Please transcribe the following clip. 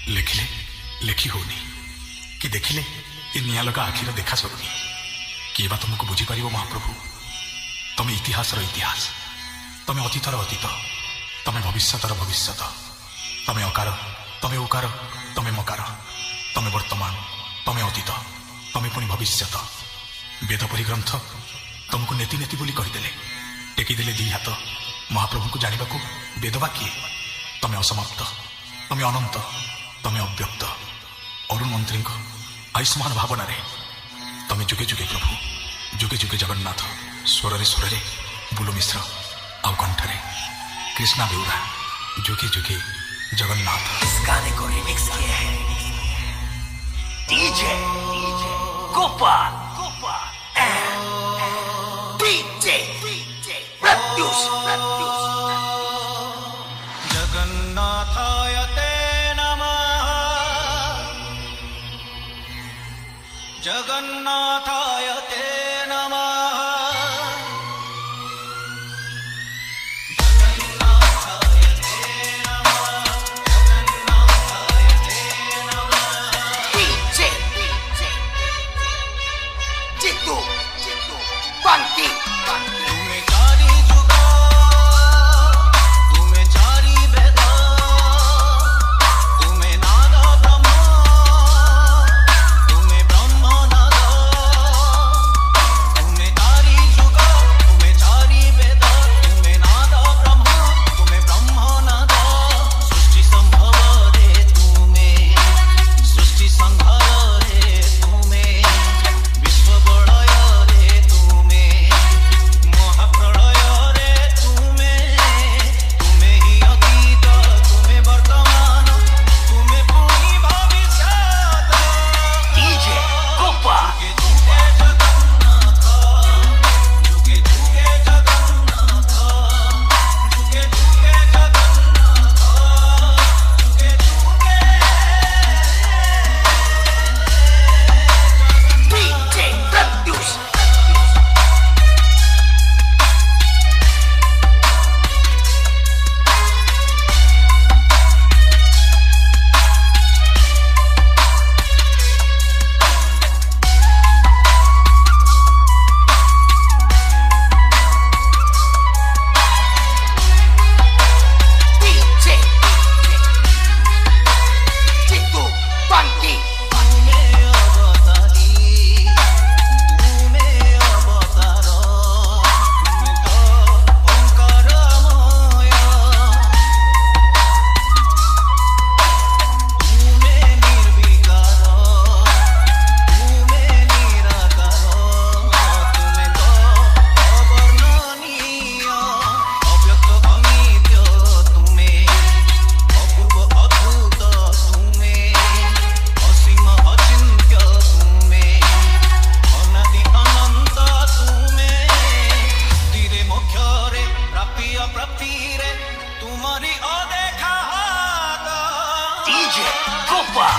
लेखिले लेखि होनी कि देखिले ये निया लगा आखिर देखा सरुनी किए बा तुमको बुझीपर महाप्रभु तमें इतिहास इतिहास तमें अतीतर अतीत तमें भविष्यतर भविष्यत तमें अकार तमें उकार तमें मकार तमें वर्तमान तमें अतीत तमें पुणी भविष्यत वेद परी ग्रंथ तुमको नेति नेति बोली कहीदेले टेकीदेले दी हाथ महाप्रभु को जानवा को वेदवा किए तमें असमाप्त तमें अनंत तमें अव्यक्त अरुण मंत्री आयुष्मान भावना रे तमें जुगे जुगे प्रभु जुगे जुगे जगन्नाथ स्वर स्वर बुलु मिश्र आउ कंठरे कृष्णा बेउरा जुगे जुगे जगन्नाथ। इस गाने को रिमिक्स किया है डीजे गोपाल डीजे प्रत्युष जगन्नाथाय ते नमः जगन्नाथाय ते नमः डीजे गोपाल